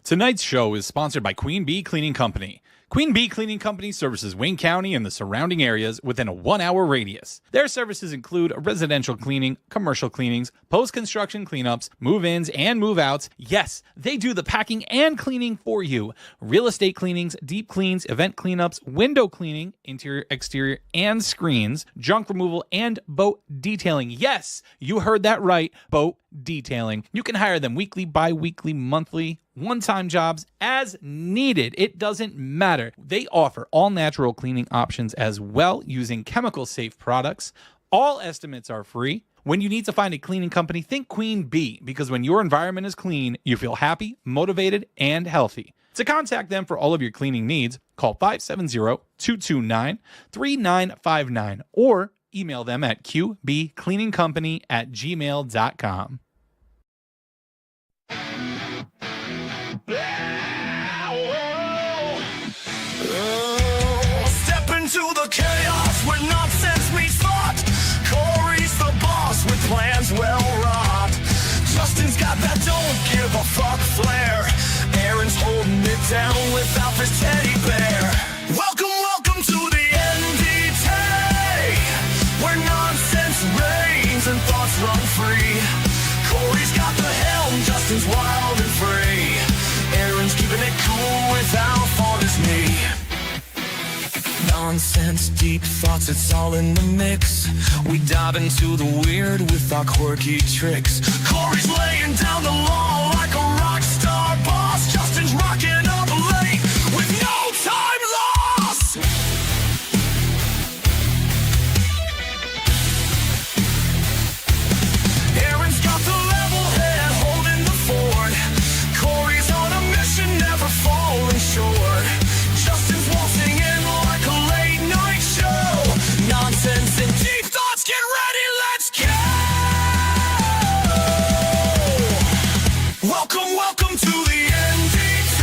Tonight's show is sponsored by Queen Bee Cleaning Company. Queen Bee Cleaning Company services Wayne County and the surrounding areas within a 1-hour radius. Their services include residential cleaning, commercial cleanings, post-construction cleanups, move-ins and move-outs. Yes, they do the packing and cleaning for you. Real estate cleanings, deep cleans, event cleanups, window cleaning, interior, exterior, and screens, junk removal, and boat detailing. Yes, you heard that right, boat detailing. You can hire them weekly, bi-weekly, monthly, one-time jobs as needed. It doesn't matter. They offer all natural cleaning options as well using chemical-safe products. All estimates are free. When you need to find a cleaning company, think Queen Bee, because when your environment is clean, you feel happy, motivated, and healthy. To contact them for all of your cleaning needs, call 570-229-3959 or email them at qbcleaningcompany@gmail.com. Step into the chaos where nonsense meets thought. Corey's the boss with plans well wrought. Justin's got that don't give a fuck flair. Aaron's holding it down without his teddy bear. Welcome to the NDT, where nonsense reigns and thoughts run free. Corey's got the helm, Justin's wild and free. Aaron's keeping it cool without on his knee. Nonsense, deep thoughts, it's all in the mix. We dive into the weird with our quirky tricks. Corey's laying down the law like a rock star boss. Justin's rocking up late with no time lost. Aaron's got the level head holding the fort. Corey's on a mission, never falling short. Justin's waltzing in like a late night show. Nonsense and deep thoughts, get ready, let's go. Welcome to the NDT,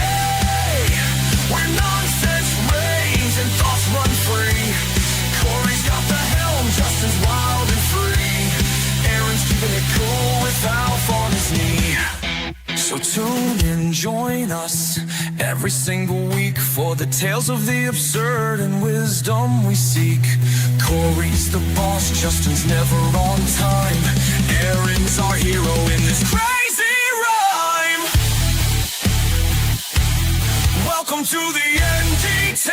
where nonsense reigns and thoughts run free. Corey's got the helm, Justin's wild and free. Aaron's keeping it cool without on his knee. So tune in, join us every single week for the tales of the absurd and wisdom we seek. Corey's the boss, Justin's never on time. Aaron's our hero in this crazy rhyme. Welcome to the NDT.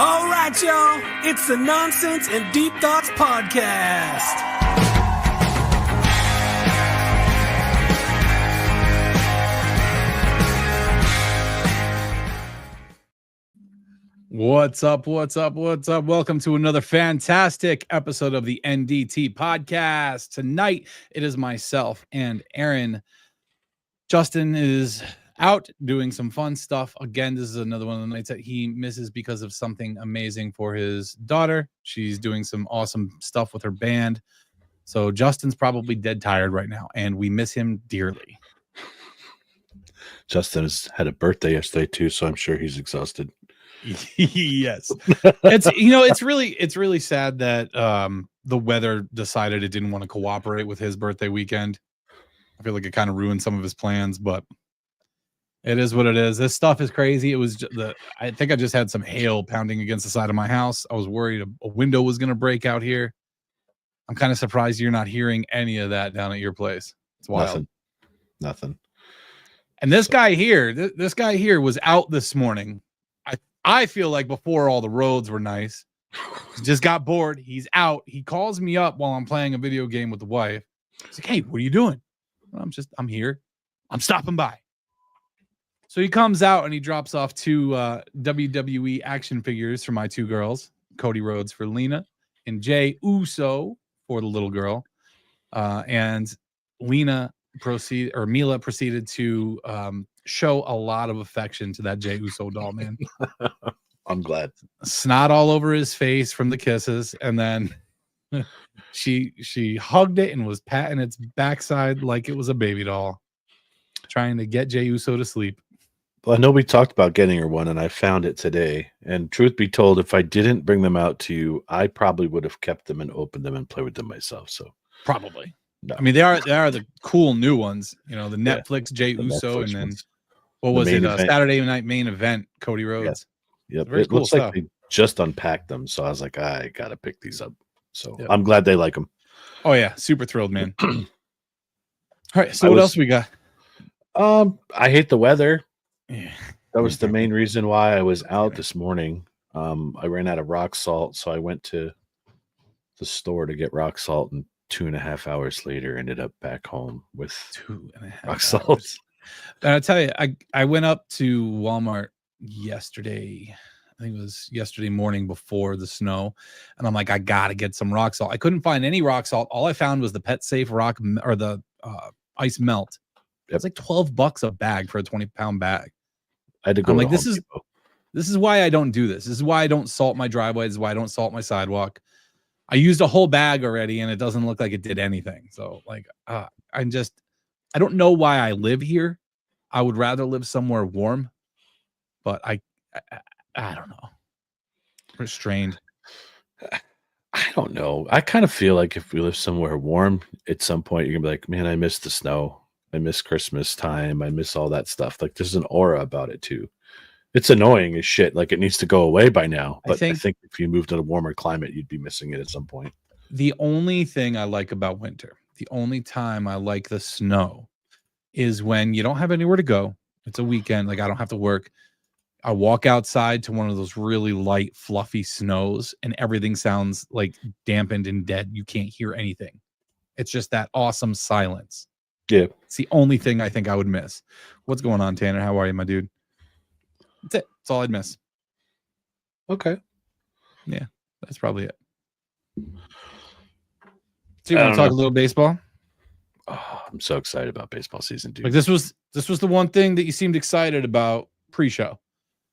All right, y'all, it's the Nonsense and Deep Thoughts podcast. What's up? Welcome to another fantastic episode of the NDT podcast. Tonight, it is myself and Aaron. Justin is out doing some fun stuff. Again, this is another one of the nights that he misses because of something amazing for his daughter. She's doing some awesome stuff with her band. So Justin's probably dead tired right now, and we miss him dearly. Justin has had a birthday yesterday too, so I'm sure he's exhausted. Yes. It's really sad that the weather decided it didn't want to cooperate with his birthday weekend. I feel like it kind of ruined some of his plans, but it is what it is. This stuff is crazy. It was I think I just had some hail pounding against the side of my house. I was worried a window was going to break out here. I'm kind of surprised you're not hearing any of that down at your place. It's wild. Nothing. And this guy here was out this morning. I feel like before all the roads were nice. He just got bored. He's out. He calls me up while I'm playing a video game with the wife. He's like, "Hey, what are you doing?" I'm here. I'm stopping by. So he comes out and he drops off two WWE action figures for my two girls, Cody Rhodes for Lena and Jey Uso for the little girl. And Mila proceeded to show a lot of affection to that Jey Uso doll, man. I'm glad. Snot all over his face from the kisses, and then She hugged it and was patting its backside like it was a baby doll, trying to get Jey Uso to sleep. Well, I know we talked about getting her one, and I found it today. And truth be told, if I didn't bring them out to you, I probably would have kept them and opened them and played with them myself. So Probably. no. I mean, they are the cool new ones. You know, the Yeah, Netflix Jey the Uso, Netflix and then ones. what The was main it? event. Saturday night main event, Cody Rhodes. Yep. Very It cool looks stuff. like they just unpacked them. So I was like, I got to pick these up. So Yep. I'm glad they like them. Oh yeah, super thrilled, man. All right, so I what was- else we got? I hate the weather. Yeah. That was the main reason why I was out this morning. I ran out of rock salt, so I went to the store to get rock salt, and 2.5 hours later ended up back home with 2.5 rock hours. salt. And I tell you, I went up to Walmart yesterday. I think it was yesterday morning before the snow, and I'm like, I gotta get some rock salt. I couldn't find any rock salt. All I found was the Pet Safe rock or the ice melt. It was like $12 a bag for a 20-pound bag. I had to go. I'm to like, this Home is Depot. this is why I don't do this. This is why I don't salt my driveway. This is why I don't salt my sidewalk. I used a whole bag already, and it doesn't look like it did anything. So, like, I don't know why I live here. I would rather live somewhere warm, but I don't know. Restrained. I don't know. I kind of feel like if we live somewhere warm, at some point you're gonna be like, man, I miss the snow. I miss Christmas time. I miss all that stuff. Like there's an aura about it too. It's annoying as shit. Like it needs to go away by now. But I think if you moved to a warmer climate, you'd be missing it at some point. The only thing I like about winter, the only time I like the snow is when you don't have anywhere to go. It's a weekend. Like I don't have to work. I walk outside to one of those really light, fluffy snows, and everything sounds like dampened and dead. You can't hear anything. It's just that awesome silence. Yeah. It's the only thing I think I would miss. What's going on, Tanner? How are you, my dude? That's it. That's all I'd miss. Okay. That's probably it. So you I want to don't talk know. a little baseball? Oh, I'm so excited about baseball season, dude. Like this was the one thing that you seemed excited about pre-show.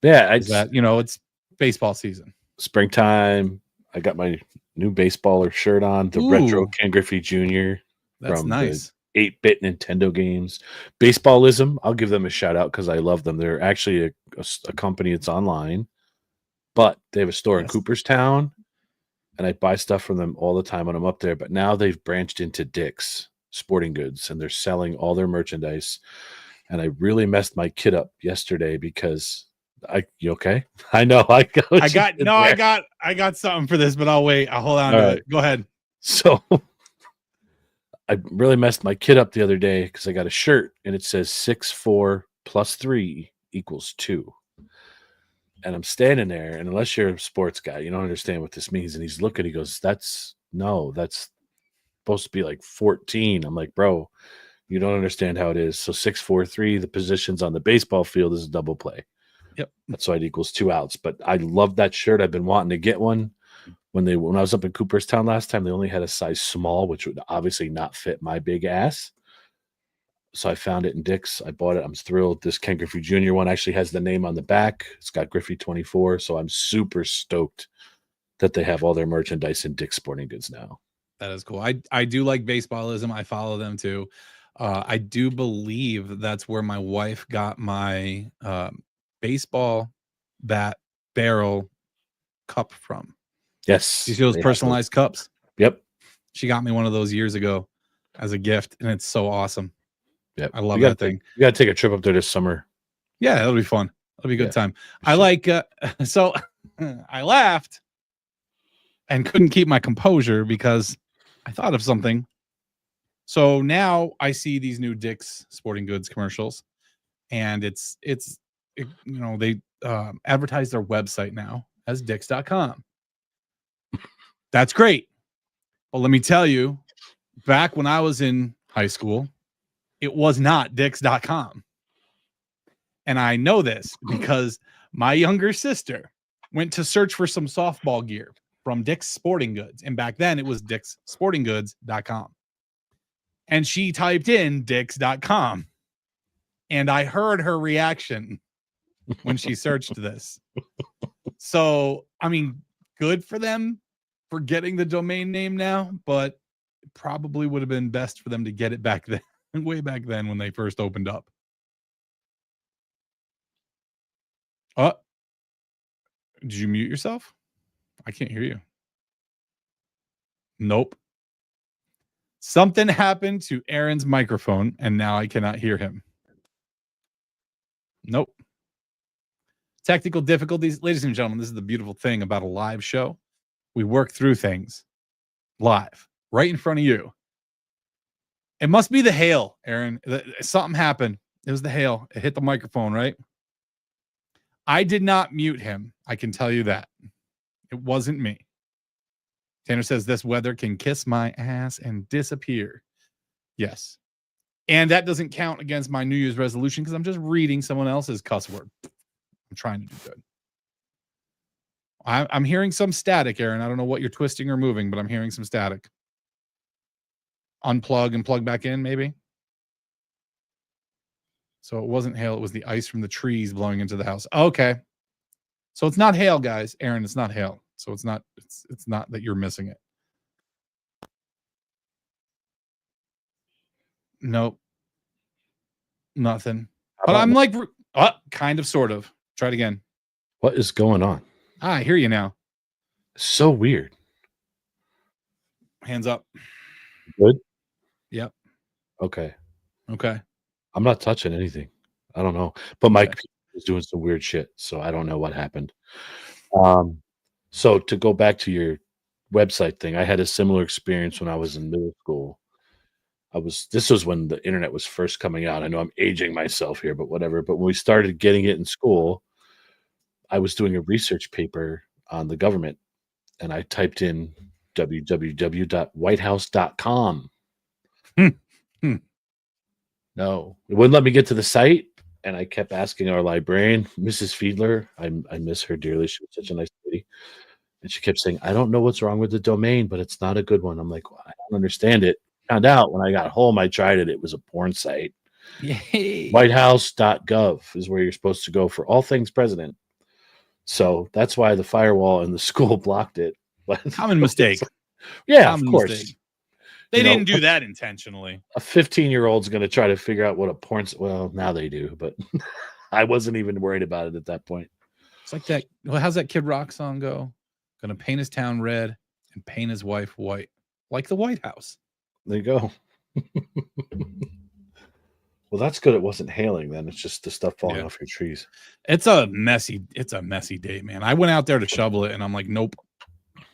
Yeah, Is that it's baseball season. springtime. I got my new baseballer shirt on, the retro Ooh. Ken Griffey Jr. That's From nice. 8-bit Nintendo games. Baseballism, I'll give them a shout out because I love them. They're actually a company that's online, but they have a store in Yes. Cooperstown, and I buy stuff from them all the time when I'm up there. But now they've branched into Dick's Sporting Goods, and they're selling all their merchandise. And I really messed my kid up yesterday because you okay? I know I got something for this, but I'll wait. I'll hold on All to right. it. Go ahead. So I really messed my kid up the other day because I got a shirt and it says 6'4 + 3 = 2. And I'm standing there, and unless you're a sports guy, you don't understand what this means. And he's looking, he goes, that's supposed to be like 14. I'm like, bro, you don't understand how it is. So 6'4", 3, the positions on the baseball field is a double play. Yep. That's why it equals 2 outs. But I love that shirt. I've been wanting to get one. When I was up in Cooperstown last time, they only had a size small, which would obviously not fit my big ass. So I found it in Dick's. I bought it. I'm thrilled. This Ken Griffey Jr. one actually has the name on the back. It's got Griffey 24. So I'm super stoked that they have all their merchandise in Dick's Sporting Goods now. That is cool. I do like baseballism. I follow them too. I do believe that's where my wife got my baseball bat barrel cup from. Yes. You see those they have personalized cups? Yep. She got me one of those years ago as a gift, and it's so awesome. Yep. I love You gotta that thing. You got to take a trip up there this summer. Yeah, that'll be fun. That'll be a good Yeah, time. for I sure. like so I laughed and couldn't keep my composure because I thought of something. So now I see these new Dick's Sporting Goods commercials, and they advertise their website now as Dicks.com. That's great. But let me tell you, back when I was in high school, it was not Dicks.com. And I know this because my younger sister went to search for some softball gear from Dick's Sporting Goods. And back then it was DicksSportingGoods.com. And she typed in Dicks.com. And I heard her reaction when she searched this. So, I mean, good for them. forgetting the domain name now, but it probably would have been best for them to get it back then, way back then when they first opened up. Did you mute yourself? I can't hear you. Nope. Something happened to Aaron's microphone, and now I cannot hear him. Nope. Technical difficulties. Ladies and gentlemen, this is the beautiful thing about a live show. We work through things live, right in front of you. It must be the hail, Aaron. Something happened. It was the hail. It hit the microphone, right? I did not mute him. I can tell you that. It wasn't me. Tanner says this weather can kiss my ass and disappear. Yes. And that doesn't count against my New Year's resolution because I'm just reading someone else's cuss word. I'm trying to do good. I'm hearing some static, Aaron. I don't know what you're twisting or moving, but I'm hearing some static. Unplug and plug back in, maybe. So it wasn't hail. It was the ice from the trees blowing into the house. Okay. So it's not hail, guys. Aaron, it's not hail. So it's not that you're missing it. Nope. Nothing. But I'm like, kind of, sort of. Try it again. What is going on? I hear you now. So weird. Hands up. Good? Yep. Okay. Okay. I'm not touching anything. I don't know. But my Okay. computer was doing some weird shit, so I don't know what happened. So to go back to your website thing, I had a similar experience when I was in middle school. This was when the internet was first coming out. I know I'm aging myself here, but whatever. But when we started getting it in school, I was doing a research paper on the government, and I typed in www.whitehouse.com. No, it wouldn't let me get to the site, and I kept asking our librarian, Mrs. Fiedler. I miss her dearly. She was such a nice lady. And she kept saying, I don't know what's wrong with the domain, but it's not a good one. I'm like, well, I don't understand it. Found out when I got home, I tried it. It was a porn site. Yay. Whitehouse.gov is where you're supposed to go for all things president. So that's why the firewall in the school blocked it. Common mistake. Yeah, Common of course. mistake. They didn't do that intentionally. A 15-year-old's going to try to figure out what a porn. Well, now they do, but I wasn't even worried about it at that point. It's like that. Well, how's that Kid Rock song go? Gonna paint his town red and paint his wife white, like the White House. There you go. Well, that's good. It wasn't hailing then. It's just the stuff falling off your trees. It's a messy day, man. I went out there to shovel it, and I'm like, nope.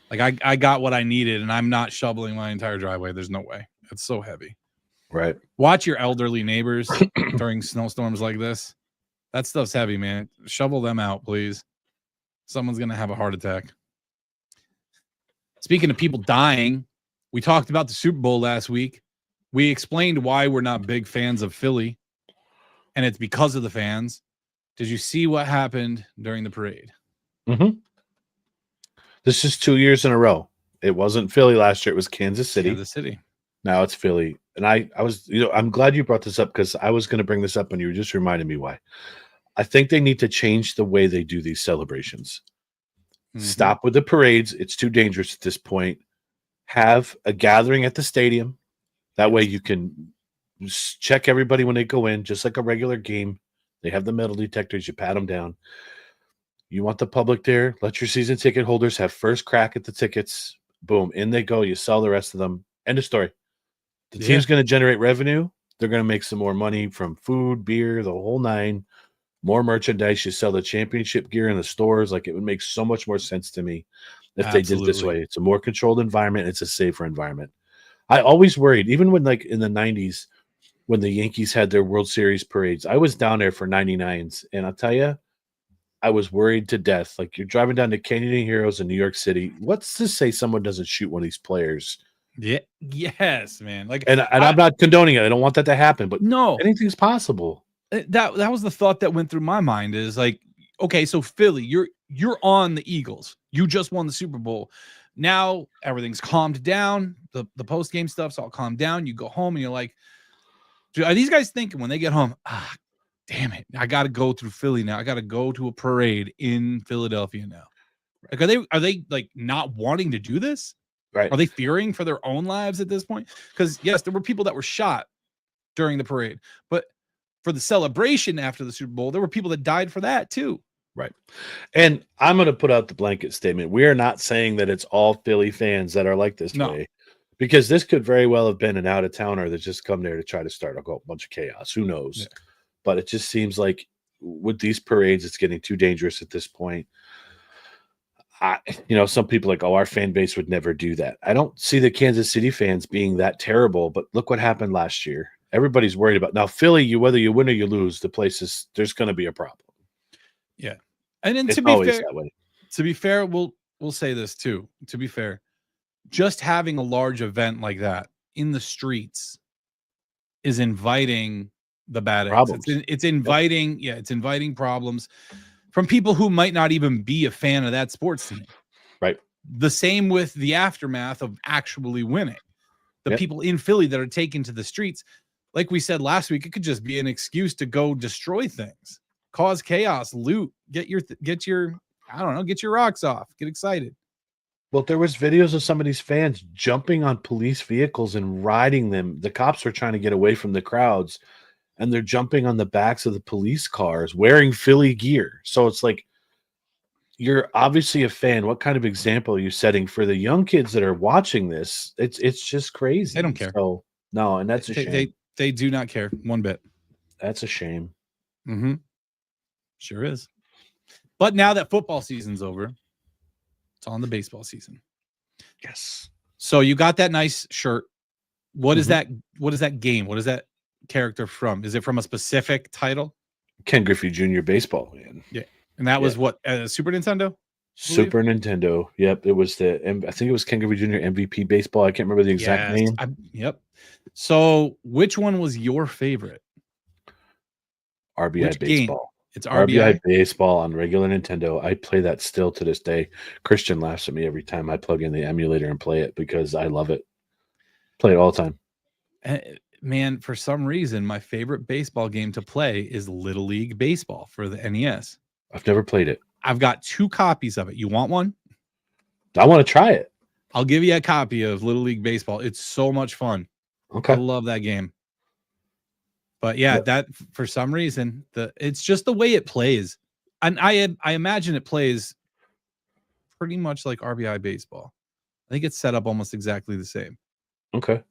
Like I got what I needed, and I'm not shoveling my entire driveway. There's no way. It's so heavy. Right. Watch your elderly neighbors during snowstorms like this. That stuff's heavy, man. Shovel them out, please. Someone's gonna have a heart attack. Speaking of people dying, we talked about the Super Bowl last week. We explained why we're not big fans of Philly, and it's because of the fans. Did you see what happened during the parade? Mm-hmm. This is 2 years in a row. It wasn't Philly last year. It was Kansas City. Kansas City. Now it's Philly. And I was, I'm glad you brought this up because I was going to bring this up and you just reminded me why. I think they need to change the way they do these celebrations. Mm-hmm. Stop with the parades. It's too dangerous at this point. Have a gathering at the stadium. That way you can check everybody when they go in, just like a regular game. They have the metal detectors. You pat them down. You want the public there. Let your season ticket holders have first crack at the tickets. Boom. In they go. You sell the rest of them. End of story. The team's going to generate revenue. They're going to make some more money from food, beer, the whole nine. More merchandise. You sell the championship gear in the stores. Like, it would make so much more sense to me if they did it this way. It's a more controlled environment. It's a safer environment. I always worried, even when, like, in the 90s, when the Yankees had their World Series parades, I was down there for 99s. And I'll tell you, I was worried to death. Like, you're driving down to Canyon Heroes in New York City. What's to say someone doesn't shoot one of these players? Yeah. Yes, man. Like, and I'm not condoning it. I don't want that to happen, but no, anything's possible. That was the thought that went through my mind is like, okay, so Philly, you're on the Eagles. You just won the Super Bowl. Now everything's calmed down. The post-game stuff's all calmed down. You go home and you're like, are these guys thinking when they get home, damn it, I got to go through Philly now. I got to go to a parade in Philadelphia now. Like, are they like not wanting to do this? Right. Are they fearing for their own lives at this point? Because yes, there were people that were shot during the parade, but for the celebration after the Super Bowl, there were people that died for that too. Right. And I'm going to put out the blanket statement. We are not saying that it's all Philly fans that are like this No. way, because this could very well have been an out of towner that just come there to try to start a bunch of chaos. Who knows? Yeah. But it just seems like with these parades, it's getting too dangerous at this point. Some people are like, oh, our fan base would never do that. I don't see the Kansas City fans being that terrible, but look what happened last year. Everybody's worried about now Philly. Whether you win or you lose, there's going to be a problem. Yeah, and then It's to be always fair, that way. we'll say this too. To be fair, just having a large event like that in the streets is inviting the bad eggs. Problems. It's inviting, it's inviting problems from people who might not even be a fan of that sports team. Right. The same with the aftermath of actually winning. The Yep. people in Philly that are taken to the streets, like we said last week, it could just be an excuse to go destroy things, cause chaos, loot, get your rocks off, get excited. Well, there was videos of some of these fans jumping on police vehicles and riding them. The cops were trying to get away from the crowds, and they're jumping on the backs of the police cars wearing Philly gear. So it's like, you're obviously a fan. What kind of example are you setting for the young kids that are watching this? It's just crazy. They don't care. So, no, and that's a shame. They do not care one bit. That's a shame. Mm-hmm. Sure is. But now that football season's over, it's on the baseball season. Yes. So you got that nice shirt. What is Mhm. that? What is that game? What is that character from? Is it from a specific title? Ken Griffey Jr. baseball, man. And that was Yeah. what, Super Nintendo? Super Nintendo. Yep. It was I think it was Ken Griffey Jr. MVP baseball. I can't remember the exact name. Yep. So which one was your favorite? RBI Which game? baseball. It's RBI. RBI baseball on regular Nintendo. I play that still to this day. Christian laughs at me every time I plug in the emulator and play it because I love it. Play it all the time. Man, for some reason, my favorite baseball game to play is Little League Baseball for the NES. I've never played it. I've got 2 copies of it. You want one? I want to try it. I'll give you a copy of Little League Baseball. It's so much fun. I Okay. love that game. But yeah, Yep. that for some reason, it's just the way it plays. And I imagine it plays pretty much like RBI baseball. I think it's set up almost exactly the same. Okay.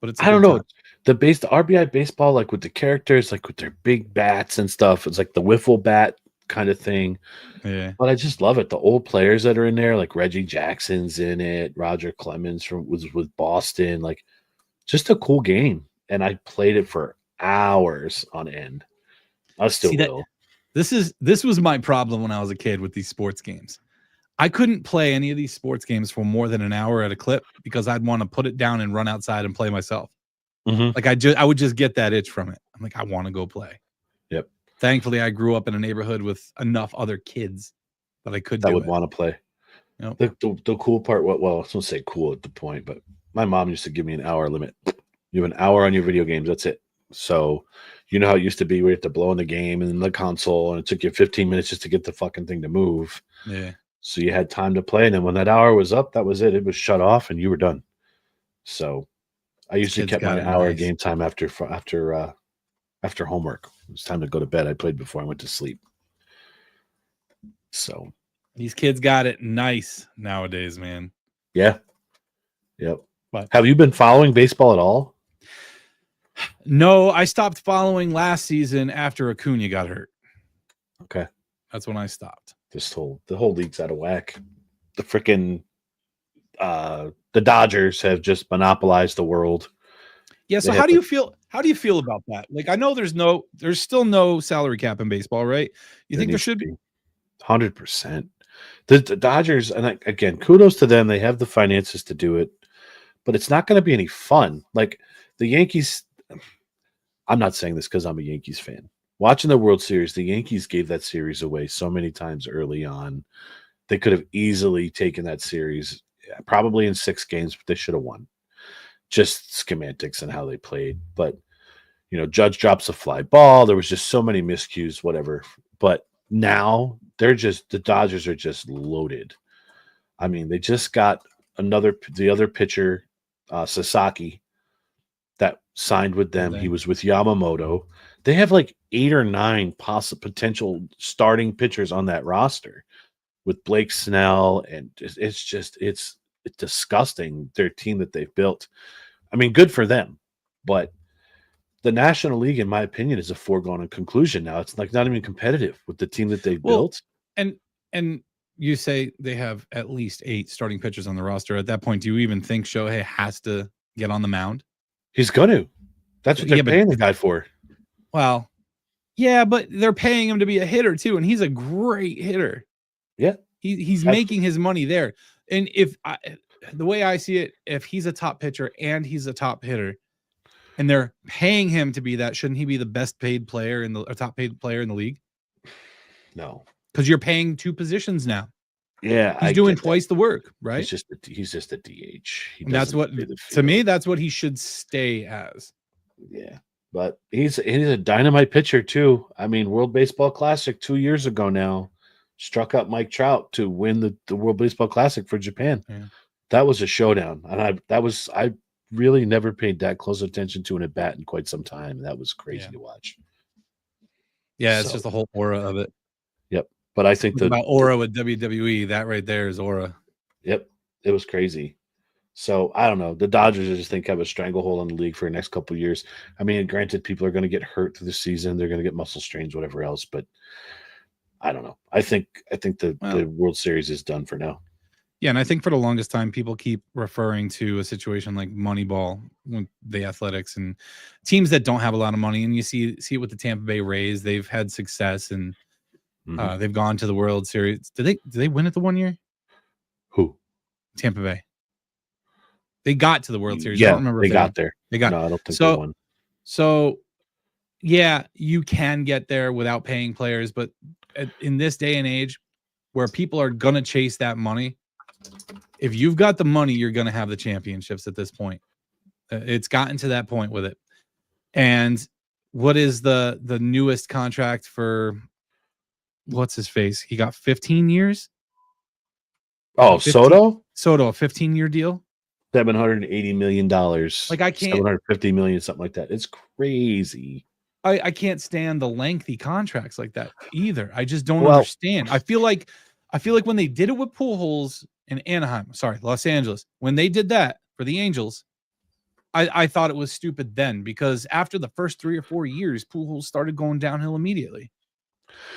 But it's I don't know. The RBI baseball, like with the characters, like with their big bats and stuff, it's like the wiffle bat kind of thing. Yeah. But I just love it. The old players that are in there, like Reggie Jackson's in it, Roger Clemens was with Boston, like just a cool game. And I played it for hours on end. I still See, will. This was my problem when I was a kid with these sports games. I couldn't play any of these sports games for more than an hour at a clip because I'd want to put it down and run outside and play myself. Mhm. Like I would just get that itch from it. I'm like, I want to go play. Yep. Thankfully, I grew up in a neighborhood with enough other kids that I could That do would it. want to play. Yep. The cool part, well, I was going to say cool at the point, but my mom used to give me an hour limit. You have an hour on your video games. That's it. So, you know how it used to be where you have to blow in the game and then the console, and it took you 15 minutes just to get the fucking thing to move. Yeah. So you had time to play. And then when that hour was up, that was it. It was shut off and you were done. So I usually Kids kept got my it hour nice. game time after homework. It was time to go to bed. I played before I went to sleep. So, These kids got it nice nowadays, man. yeah. Yep. But- Have you been following baseball at all? No, I stopped following last season after Acuna got hurt. Okay. That's when I stopped. The whole league's out of whack. The freaking the Dodgers have just monopolized the world. Yeah. So They how have do you feel? How do you feel about that? Like, I know there's still no salary cap in baseball, right? You think there should be? 100%. The Dodgers, and again, kudos to them. They have the finances to do it, but it's not going to be any fun. Like the Yankees, I'm not saying this because I'm a Yankees fan. Watching the World Series, the Yankees gave that series away so many times early on. They could have easily taken that series, probably in 6 games, but they should have won. Just schematics and how they played. But, Judge drops a fly ball. There was just so many miscues, whatever. But now the Dodgers are just loaded. I mean, they just got the other pitcher, Sasaki, that signed with them. He was with Yamamoto. They have like 8 or 9 potential starting pitchers on that roster with Blake Snell, and it's disgusting, their team that they've built. I mean, good for them, but the National League, in my opinion, is a foregone conclusion now. It's like not even competitive with the team that they've built. And you say they have at least 8 starting pitchers on the roster. At that point, do you even think Shohei has to get on the mound? He's going to. That's what they're paying the guy for. Well, yeah, but they're paying him to be a hitter too, and he's a great hitter. Yeah, he's making his money there. And the way I see it, if he's a top pitcher and he's a top hitter, and they're paying him to be that, shouldn't he be the best paid player top paid player in the league? No, because you're paying 2 positions now. Yeah, he's doing twice the work, right? He's just a DH. That's what to me. That's what he should stay as. Yeah, but he's a dynamite pitcher too. I mean, World Baseball Classic 2 years ago now, struck out Mike Trout to win the World Baseball Classic for Japan. Yeah. That was a showdown, and I really never paid that close attention to an at bat in quite some time. That was crazy to watch. Yeah, it's just the whole aura of it. Yep. But I think about aura with WWE, that right there is aura. Yep. It was crazy. So I don't know. The Dodgers, I just think, have a stranglehold on the league for the next couple of years. I mean, granted, people are going to get hurt through the season. They're going to get muscle strains, whatever else. But I don't know. I think the World Series is done for now. Yeah, and I think for the longest time, people keep referring to a situation like Moneyball with the Athletics and teams that don't have a lot of money. And you see it with the Tampa Bay Rays. They've had success and they've gone to the World Series. Did they win it the one year? Who? Tampa Bay. They got to the World Series. Yeah, I don't remember they got there. They got. No, I don't think they won. So, yeah, you can get there without paying players, but in this day and age, where people are gonna chase that money, if you've got the money, you're gonna have the championships. At this point, it's gotten to that point with it. And what is the newest contract for? What's his face? He got 15 years. Oh, Soto, a 15-year deal. $780 million. Like I can't. 750 million, something like that. It's crazy. I can't stand the lengthy contracts like that either. I just don't understand. I feel like when they did it with Pujols in Los Angeles, when they did that for the Angels, I thought it was stupid then, because after the first 3 or 4 years, Pujols started going downhill immediately.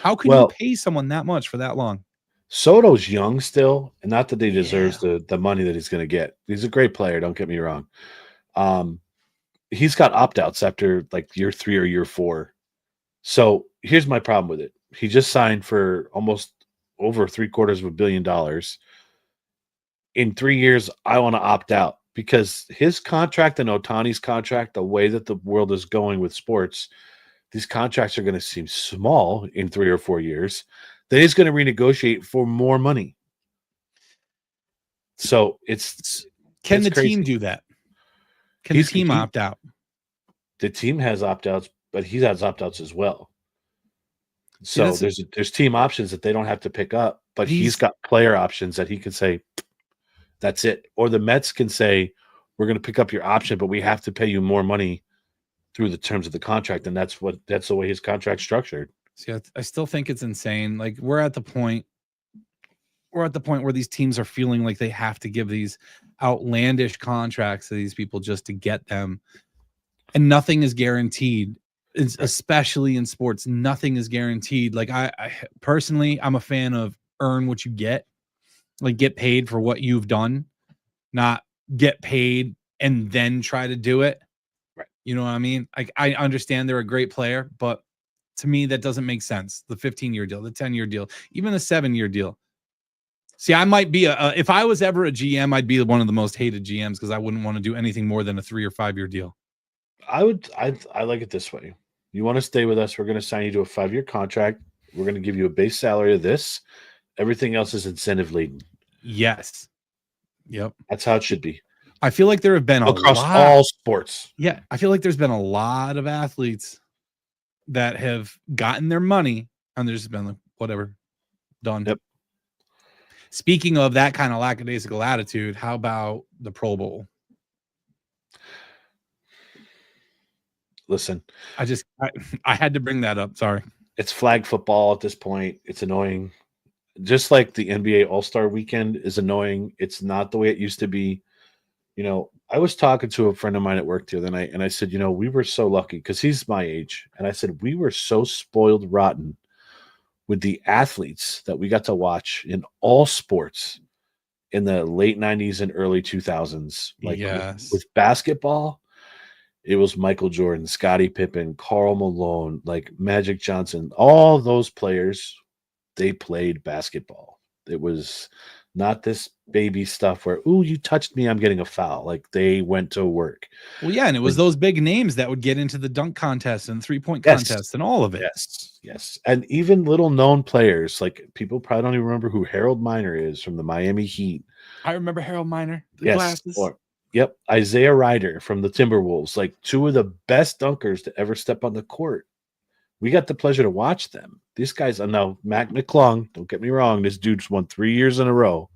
How can you pay someone that much for that long? Soto's young still, and not that he deserves the money that he's going to get. He's a great player, don't get me wrong. He's got opt-outs after like year 3 or year 4. So here's my problem with it. He just signed for almost over $750 million. In 3 years, I want to opt out, because his contract and Ohtani's contract, the way that the world is going with sports, these contracts are going to seem small in 3 or 4 years. Then he's going to renegotiate for more money. So can the team do that? Can the team opt out? The team has opt-outs, but he has opt-outs as well. So there's team options that they don't have to pick up, but he's got player options that he can say, that's it. Or the Mets can say, we're going to pick up your option, but we have to pay you more money through the terms of the contract. And that's the way his contract's structured. See, I still think it's insane. Like we're at the point where these teams are feeling like they have to give these outlandish contracts to these people just to get them. And nothing is guaranteed, especially in sports. Nothing is guaranteed. Like I personally, I'm a fan of earn what you get, like get paid for what you've done, not get paid and then try to do it. Right. You know what I mean? Like I understand they're a great player, but to me, that doesn't make sense. The 15-year deal, the 10-year deal, even the 7-year deal. See, I might be if I was ever a GM, I'd be one of the most hated GMs, because I wouldn't want to do anything more than a 3 or 5 year deal. I like it this way. You want to stay with us, we're going to sign you to a 5-year contract. We're going to give you a base salary of this. Everything else is incentive laden. Yes. Yep. That's how it should be. I feel like there have been across all sports. Yeah. I feel like there's been a lot of athletes that have gotten their money and there's been like, whatever, done. Yep. Speaking of that kind of lackadaisical attitude, how about the Pro Bowl? Listen, I had to bring that up. Sorry. it's flag football at this point. It's annoying. Just like the NBA All-Star weekend is annoying. It's not the way it used to be. I was talking to a friend of mine at work the other night, and I said, we were so lucky because he's my age. And I said, we were so spoiled rotten with the athletes that we got to watch in all sports in the late 90s and early 2000s. Like Yes. with basketball, it was Michael Jordan, Scottie Pippen, Karl Malone, like Magic Johnson. All those players, they played basketball. It was not this baby stuff where, ooh, you touched me, I'm getting a foul. Like they went to work. Well, yeah, and it was those big names that would get into the dunk contest and 3-point contest and all of it. Yes. And even little known players, like people probably don't even remember who Harold Miner is from the Miami Heat. I remember Harold Miner, the Yes. glasses. Yep. Isaiah Ryder from the Timberwolves, like two of the best dunkers to ever step on the court. We got the pleasure to watch them. These guys, I know Mac McClung, don't get me wrong, this dude's won 3 years in a row.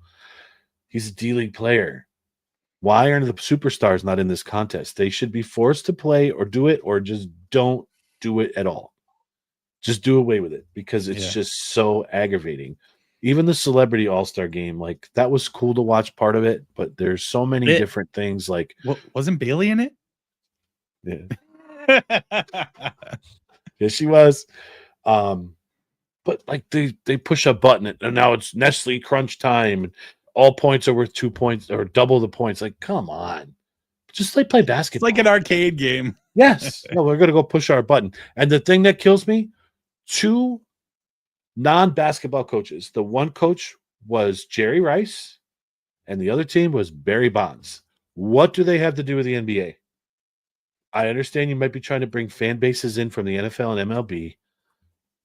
He's a D-League player. Why are the superstars not in this contest? They should be forced to play or do it, or just don't do it at all. Just do away with it because it's just so aggravating. Even the celebrity all-star game, like that was cool to watch part of it, but there's so many different things. Like, wasn't Bailey in it? Yeah. Yes, she was. But like they push a button and now it's Nestle crunch time. And all points are worth 2 points or double the points. Like, come on. Just play basketball. It's like an arcade game. Yes. No, we're gonna go push our button. And the thing that kills me, 2 non-basketball coaches. The one coach was Jerry Rice, and the other team was Barry Bonds. What do they have to do with the NBA? I understand you might be trying to bring fan bases in from the NFL and MLB.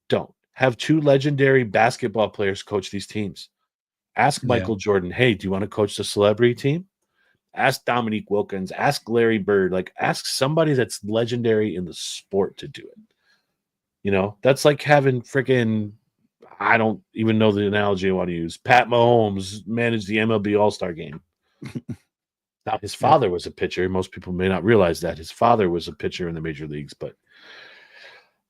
Don't. Have 2 legendary basketball players coach these teams. Ask Michael Jordan, hey, do you want to coach the celebrity team? Ask Dominique Wilkins. Ask Larry Bird. Like, ask somebody that's legendary in the sport to do it. That's like having freaking, I don't even know the analogy I want to use. Pat Mahomes managed the MLB All-Star game. Now, his father was a pitcher. Most people may not realize that. His father was a pitcher in the major leagues, but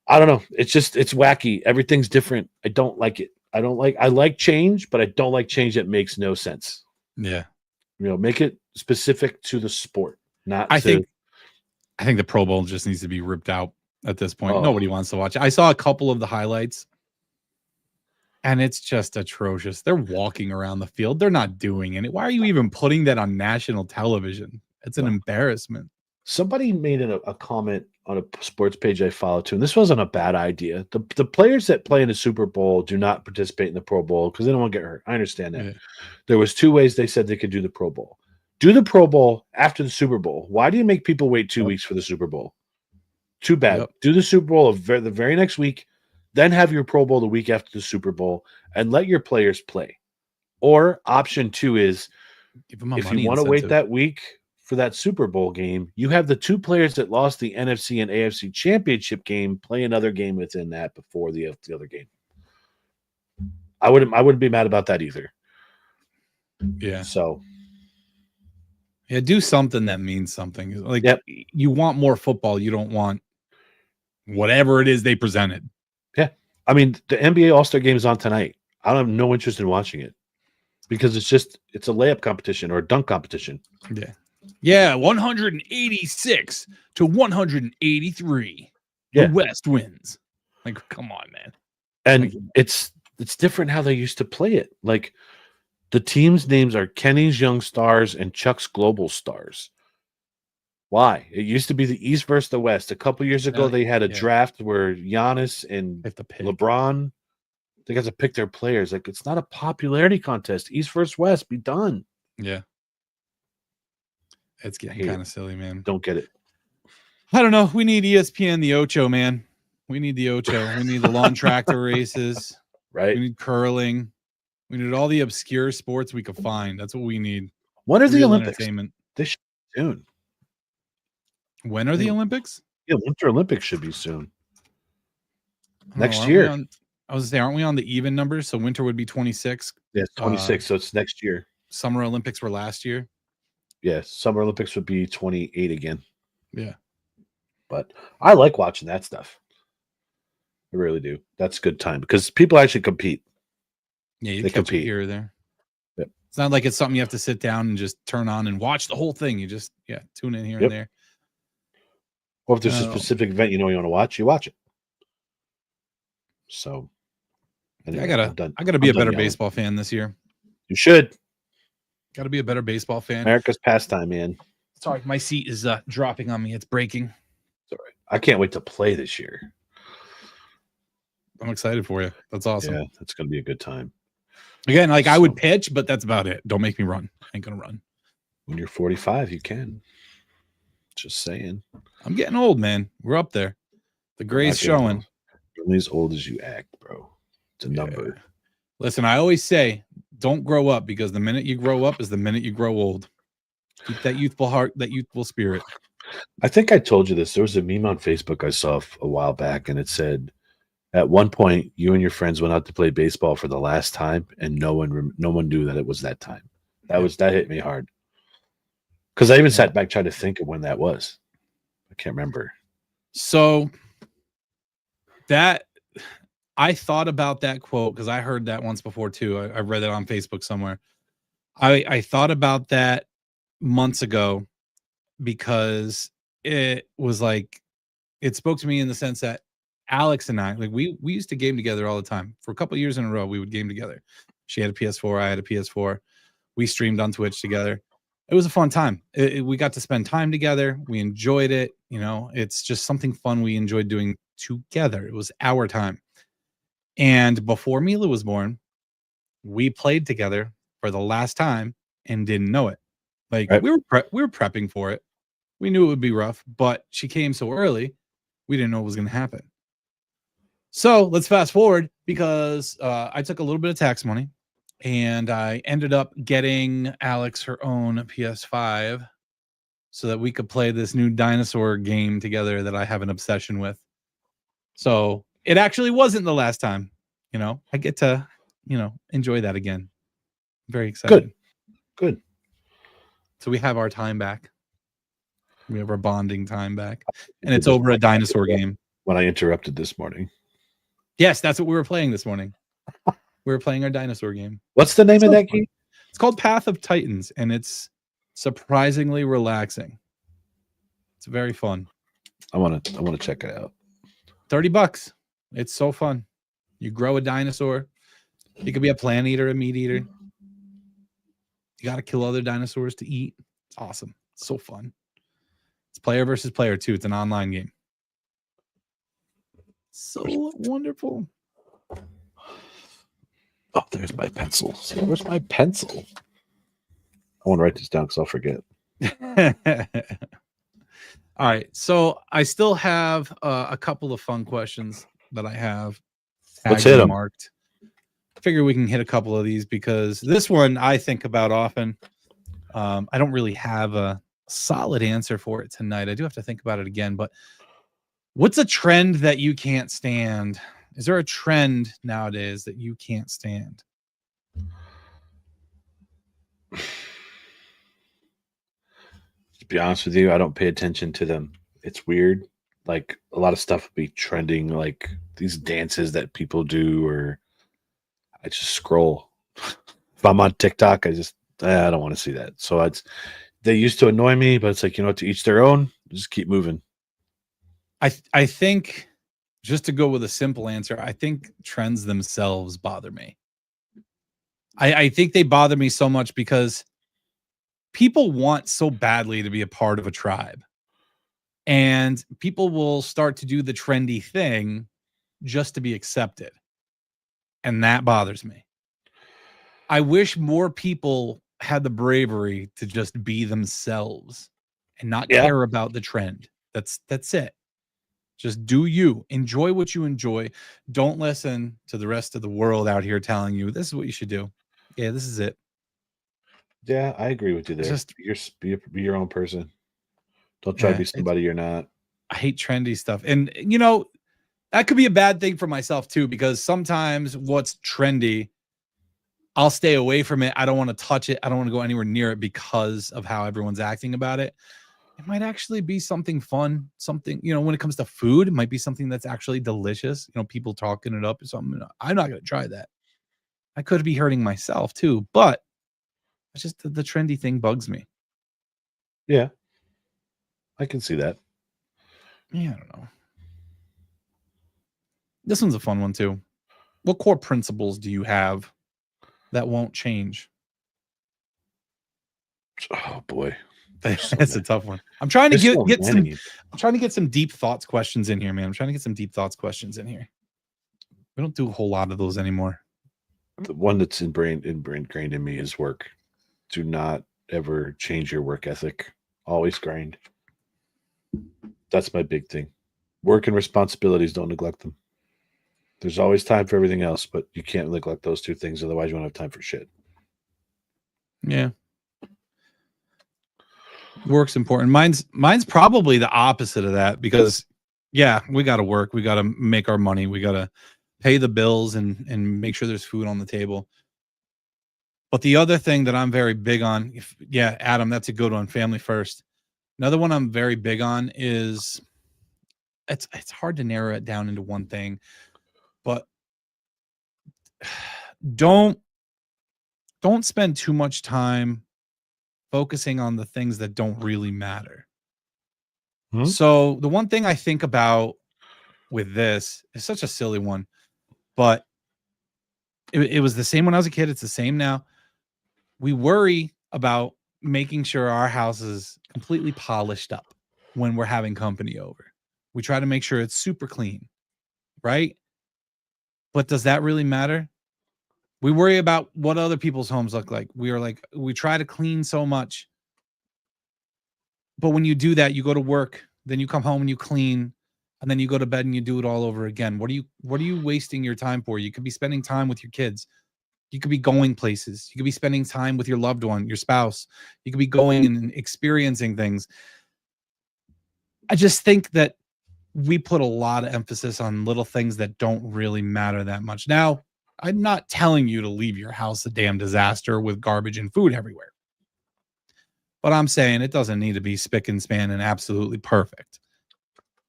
I don't know. It's wacky. Everything's different. I don't like it. I like change, but I don't like change that makes no sense. Yeah. Make it specific to the sport. I think the Pro Bowl just needs to be ripped out at this point. Nobody wants to watch it. I saw a couple of the highlights, and it's just atrocious. They're walking around the field. They're not doing it. Why are you even putting that on national television? It's an embarrassment. Somebody made a comment on a sports page I follow too, and this wasn't a bad idea. The players that play in the Super Bowl do not participate in the Pro Bowl because they don't want to get hurt. I understand that. Yeah. There was 2 ways they said they could do the Pro Bowl. Do the Pro Bowl after the Super Bowl. Why do you make people wait 2 weeks for the Super Bowl? Too bad. Yep. Do the Super Bowl the very next week, then have your Pro Bowl the week after the Super Bowl, and let your players play. Or option 2 is, if you want to wait that week for that Super Bowl game, you have the 2 players that lost the NFC and AFC championship game play another game within that before the other game. I wouldn't be mad about that either. Yeah. So do something that means something. Like you want more football. You don't want whatever it is they presented. Yeah. I mean, the NBA All-Star game is on tonight. I don't have no interest in watching it because it's a layup competition or a dunk competition. Yeah. Yeah, 186 to 183. The West wins. Like, come on, man. And it's different how they used to play it. Like, the teams' names are Kenny's Young Stars and Chuck's Global Stars. Why? It used to be the East versus the West. A couple years ago, they had a draft where Giannis and LeBron, they got to pick their players. Like, it's not a popularity contest. East versus West, be done. Yeah. It's getting kind of silly, man. Don't get it. I don't know. We need ESPN, the Ocho, man. We need the Ocho. We need the lawn tractor races. Right. We need curling. We need all the obscure sports we could find. That's what we need. When are the Olympics? This soon. When are the Olympics? Yeah, Winter Olympics should be soon. Next year. I was gonna say, aren't we on the even numbers? So winter would be 26. Yeah, it's 26, so it's next year. Summer Olympics were last year. Yeah, Summer Olympics would be 28 again. Yeah. But I like watching that stuff. I really do. That's a good time because people actually compete. Yeah, you They catch it compete. here or there. Yep. It's not like it's something you have to sit down and just turn on and watch the whole thing. You just tune in here Yep. and there. Or if there's a Oh. specific event you want to watch, you watch it. So Yeah, anyway, I gotta be I'm a better done yelling. baseball fan this year. You should. Gotta be a better baseball fan. America's pastime, man. Sorry, my seat is dropping on me. It's breaking. Sorry. I can't wait to play this year. I'm excited for you. That's awesome. Yeah, that's gonna be a good time. Again, like I would So- pitch, but that's about it. Don't make me run. I ain't gonna run. When you're 45, you can. Just saying. I'm getting old, man. We're up there. The gray's Not getting showing. old. You're only as old as you act, bro. It's a number. Yeah. Listen, I always say, don't grow up because the minute you grow up is the minute you grow old. Keep that youthful heart, that youthful spirit. I think I told you this. There was a meme on Facebook I saw a while back, and it said, "At one point, you and your friends went out to play baseball for the last time, and no one knew that it was that time." That hit me hard because I even sat back trying to think of when that was. I can't remember. So that I thought about that quote because I heard that once before too. I read it on Facebook somewhere. I thought about that months ago because it was like it spoke to me in the sense that Alex and I, like we used to game together all the time. For a couple of years in a row, we would game together. She had a PS4, I had a PS4. We streamed on Twitch together. It was a fun time. We got to spend time together. We enjoyed it. You know, it's just something fun we enjoyed doing together. It was our time. And before Mila was born, we played together for the last time and didn't know it. Like Right. we were prepping for it. We knew it would be rough, but she came so early, we didn't know what was going to happen. So let's fast forward because I took a little bit of tax money and I ended up getting Alex her own PS5 so that we could play this new dinosaur game together that I have an obsession with. So it actually wasn't the last time, you know, I get to, you know, enjoy that again. Very excited. Good. So we have our time back. We have our bonding time back. And it's over a dinosaur game. When I interrupted this morning. Yes, that's what we were playing this morning. We were playing our dinosaur game. What's the name So of that fun. game? It's called Path of Titans, and it's surprisingly relaxing. It's very fun. I want to check it out. $30. It's so fun. You grow a dinosaur. You could be a plant eater, a meat eater. You got to kill other dinosaurs to eat. It's awesome. It's so fun. It's player versus player too. It's an online game. So wonderful. Oh, there's my pencil. So where's my pencil? I want to write this down because I'll forget. All right. So I still have a couple of fun questions that I have Let's tagged hit and 'em. marked. I figure we can hit a couple of these because this one I think about often. I don't really have a solid answer for it tonight. I do have to think about it again. But what's a trend that you can't stand? Is there a trend nowadays that you can't stand? To be honest with you, I don't pay attention to them. It's weird. Like a lot of stuff will be trending, like these dances that people do, or I just scroll. If I'm on TikTok, I don't want to see that. So they used to annoy me, but it's like, you know what, to each their own. Just keep moving. I think, just to go with a simple answer, I think trends themselves bother me. I think they bother me so much because people want so badly to be a part of a tribe. And people will start to do the trendy thing just to be accepted. And that bothers me. I wish more people had the bravery to just be themselves and not Yeah. care about the trend. That's it. Just do you. Enjoy what you enjoy. Don't listen to the rest of the world out here telling you this is what you should do. Yeah, this is it. Yeah, I agree with you there. Just- Be your own person. Don't try to Yeah, be it's- somebody you're not. I hate trendy stuff. And you know, that could be a bad thing for myself too, because sometimes what's trendy, I'll stay away from it. I don't want to touch it. I don't want to go anywhere near it because of how everyone's acting about it. It might actually be something fun, something, when it comes to food, it might be something that's actually delicious. People talking it up or something. I'm not going to try that. I could be hurting myself too, but it's just the trendy thing bugs me. Yeah. I can see that. Yeah, I don't know. This one's a fun one too. What core principles do you have that won't change? Oh boy. That's a tough one. I'm trying to There's get so some. many. I'm trying to get some deep thoughts questions in here, man. I'm trying to get some deep thoughts questions in here. We don't do a whole lot of those anymore. The one that's ingrained in me is work. Do not ever change your work ethic. Always grind. That's my big thing. Work and responsibilities, don't neglect them. There's always time for everything else, but you can't neglect those two things. Otherwise, you won't have time for shit. Yeah. Work's important. Mine's probably the opposite of that because, yeah, we got to work. We got to make our money. We got to pay the bills and make sure there's food on the table. But the other thing that I'm very big on, Adam, that's a good one. Family first. Another one I'm very big on is it's hard to narrow it down into one thing, but don't spend too much time focusing on the things that don't really matter. So the one thing I think about with this is such a silly one, but it was the same when I was a kid. It's the same now. We worry about making sure our house is completely polished up when we're having company over. We try to make sure it's super clean, right? But does that really matter? We worry about what other people's homes look like. We try to clean so much. But when you do that, you go to work, then you come home and you clean, and then you go to bed and you do it all over again. What are you wasting your time for? You could be spending time with your kids. You could be going places. You could be spending time with your loved one, your spouse. You could be going and experiencing things. I just think that we put a lot of emphasis on little things that don't really matter that much. Now, I'm not telling you to leave your house a damn disaster with garbage and food everywhere. But I'm saying it doesn't need to be spick and span and absolutely perfect.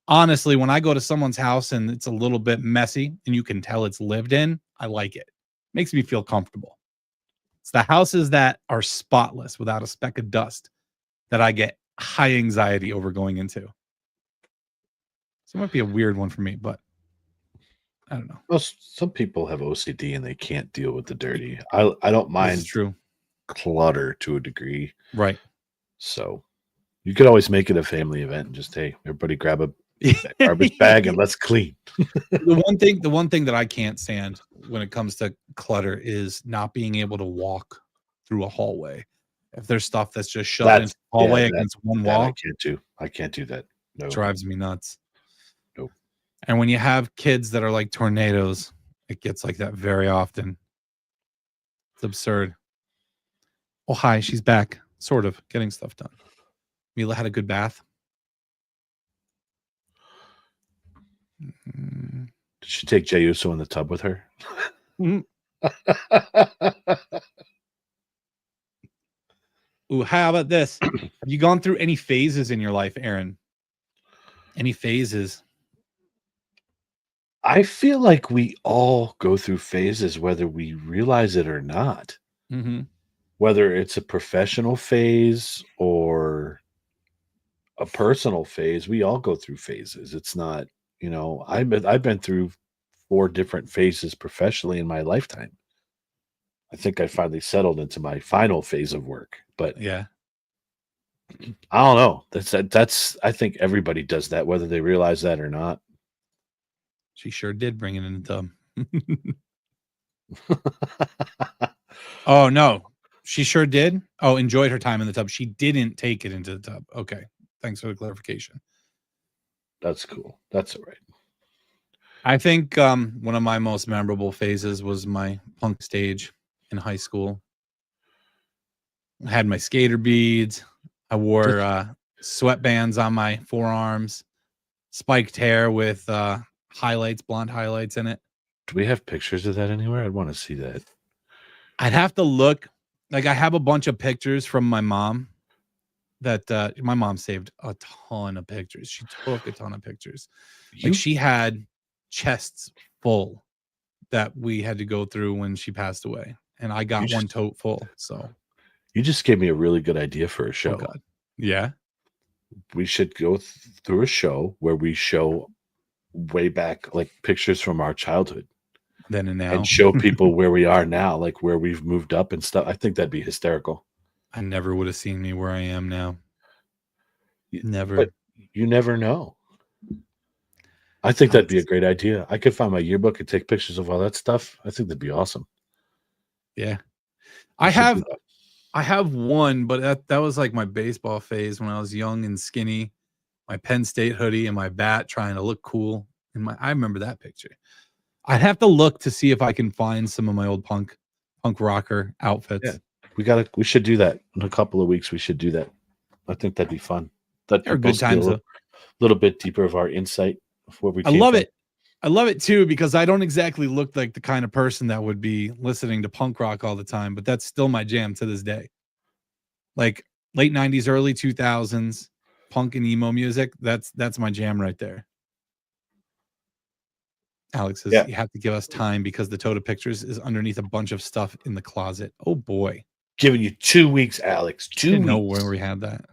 Honestly, when I go to someone's house and it's a little bit messy and you can tell it's lived in, I like it. Makes me feel comfortable. It's the houses that are spotless without a speck of dust that I get high anxiety over going into. So it might be a weird one for me, but I don't know. Well, some people have OCD and they can't deal with the dirty. I don't mind true clutter to a degree. Right. So you could always make it a family event and just, hey, everybody grab a garbage bag and let's clean. The one thing that I can't stand when it comes to clutter is not being able to walk through a hallway. If there's stuff that's just shoved into the hallway against one wall, I can't do that. No. It drives me nuts. Nope. And when you have kids that are like tornadoes, it gets like that very often. It's absurd. Oh, hi, she's back. Sort of getting stuff done. Mila had a good bath. Did she take Jey Uso in the tub with her? Ooh, how about this? Have you gone through any phases in your life, Aaron? Any phases? I feel like we all go through phases, whether we realize it or not. Mm-hmm. Whether it's a professional phase or a personal phase, we all go through phases. It's not, I've been through 4 different phases professionally in my lifetime. I think I finally settled into my final phase of work, but yeah, I don't know. That's I think everybody does that, whether they realize that or not. She sure did bring it in the tub. Oh no. She sure did. Oh, enjoyed her time in the tub. She didn't take it into the tub. Okay. Thanks for the clarification. That's cool. That's all right. I think one of my most memorable phases was my punk stage in high school. I had my skater beads. I wore sweatbands on my forearms, spiked hair with highlights, blonde highlights in it. Do we have pictures of that anywhere? I'd want to see that. I'd have to look. Like, I have a bunch of pictures from my mom that my mom saved a ton of pictures. She took a ton of pictures. You, Like, she had chests full that we had to go through when she passed away. And I got You one just- tote full. So, you just gave me a really good idea for a show. oh God. Yeah. We should go through a show where we show way back, like pictures from our childhood, Then and now. and show people where we are now, like where we've moved up and stuff. I think that'd be hysterical. I never would have seen me where I am now. Never. But you never know. I think that'd be a great idea. I could find my yearbook and take pictures of all that stuff. I think that'd be awesome. Yeah. We should do that. I have one, but that was like my baseball phase when I was young and skinny. My Penn State hoodie and my bat trying to look cool. I remember that picture. I'd have to look to see if I can find some of my old punk rocker outfits. Yeah. We should do that in a couple of weeks. We should do that. I think that'd be fun. That'd They're good times. A little bit deeper of our insight of where we I came love from. it. I love it too, because I don't exactly look like the kind of person that would be listening to punk rock all the time, but that's still my jam to this day. Like late 90s, early 2000s, punk and emo music. That's my jam right there. Alex says, Yeah. You have to give us time because the tote of pictures is underneath a bunch of stuff in the closet. Oh boy. Giving you 2 weeks, Alex. 2 Didn't know weeks. where we had that.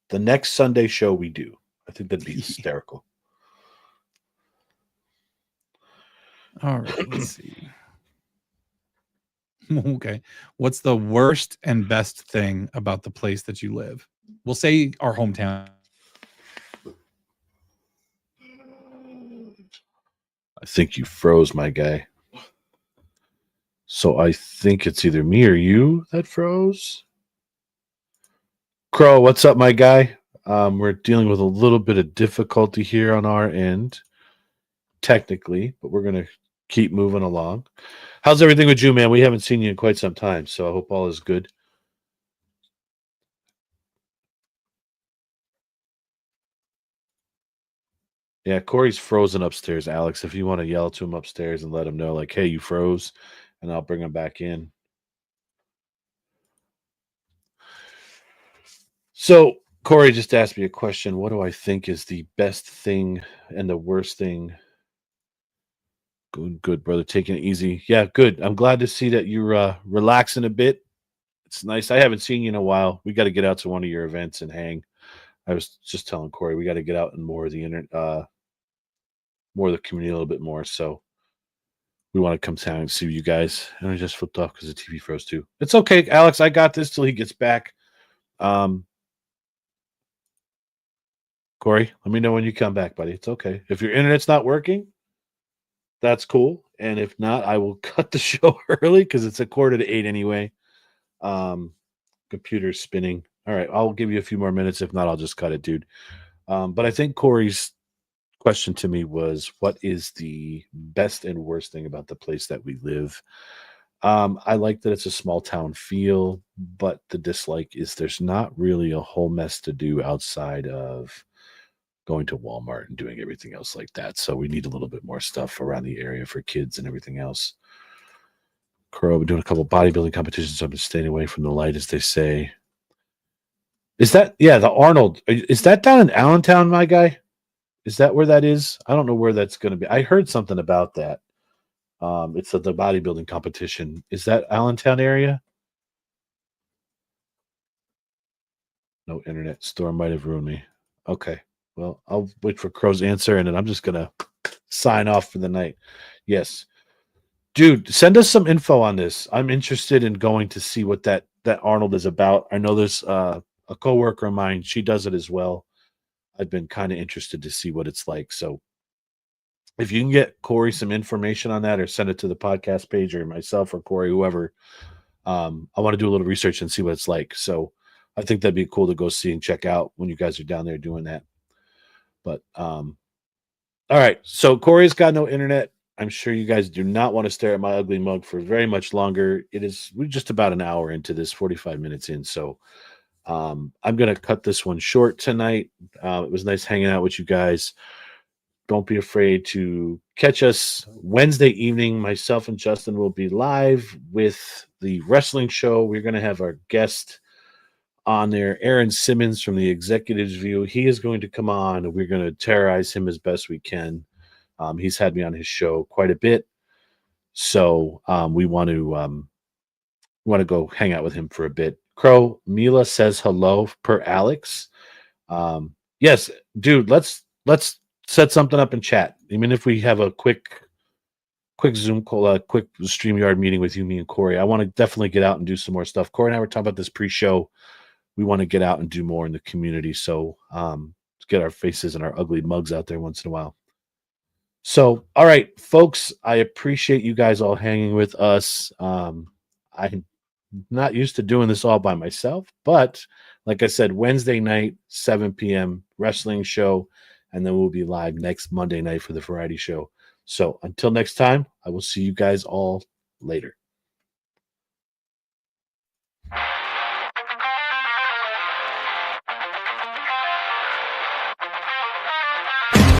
The next Sunday show we do. I think that'd be hysterical. All right, let's see. Okay. What's the worst and best thing about the place that you live? We'll say our hometown. I think you froze, my guy. So I think it's either me or you that froze. Crow, what's up, my guy? We're dealing with a little bit of difficulty here on our end, technically, but we're going to keep moving along. How's everything with you, man? We haven't seen you in quite some time, so I hope all is good. Yeah, Corey's frozen upstairs, Alex. If you want to yell to him upstairs and let him know, like, hey, you froze, and I'll bring him back in. So Corey just asked me a question. What do I think is the best thing and the worst thing? Good, brother. Taking it easy. Yeah, good. I'm glad to see that you're relaxing a bit. It's nice. I haven't seen you in a while. We got to get out to one of your events and hang. I was just telling Corey we got to get out and more of the more of the community a little bit more. So we want to come down and see you guys. And I just flipped off because the TV froze too. It's okay, Alex. I got this till he gets back. Corey, let me know when you come back, buddy. It's okay. If your internet's not working, that's cool. And if not, I will cut the show early because it's a 7:45 anyway. Computer's spinning. All right, I'll give you a few more minutes. If not, I'll just cut it, dude. But I think Corey's question to me was, what is the best and worst thing about the place that we live? I like that it's a small town feel, but the dislike is there's not really a whole mess to do outside of going to Walmart and doing everything else like that. So we need a little bit more stuff around the area for kids and everything else. Crow, I've been doing a couple bodybuilding competitions. So I've been staying away from the light, as they say. Is that, yeah, the Arnold, is that down in Allentown, my guy? Is that where that is? I don't know where that's going to be. I heard something about that. It's the bodybuilding competition. Is that Allentown area? No internet. Storm might have ruined me. Okay. Well, I'll wait for Crow's answer, and then I'm just going to sign off for the night. Yes. Dude, send us some info on this. I'm interested in going to see what that Arnold is about. I know there's a coworker of mine. She does it as well. I've been kind of interested to see what it's like. So if you can get Corey some information on that or send it to the podcast page or myself or Corey, whoever, I want to do a little research and see what it's like. So I think that'd be cool to go see and check out when you guys are down there doing that. But all right. So Corey's got no internet. I'm sure you guys do not want to stare at my ugly mug for very much longer. We're just about an hour into this, 45 minutes in. So I'm going to cut this one short tonight. It was nice hanging out with you guys. don't be afraid to catch us Wednesday evening. Myself and Justin will be live with the wrestling show. We're going to have our guest on there, Aaron Simmons from the Executives View. He is going to come on, and we're going to terrorize him as best we can. He's had me on his show quite a bit, so we want to go hang out with him for a bit. Crow Mila says hello per Alex. Yes, dude. Let's set something up in chat. Even if we have a quick Zoom call, a quick StreamYard meeting with you, me, and Corey. I want to definitely get out and do some more stuff. Corey and I were talking about this pre-show. We want to get out and do more in the community. So let's get our faces and our ugly mugs out there once in a while. So, all right, folks, I appreciate you guys all hanging with us. I'm not used to doing this all by myself, but like I said, Wednesday night, 7 p.m. wrestling show, and then we'll be live next Monday night for the variety show. So until next time, I will see you guys all later.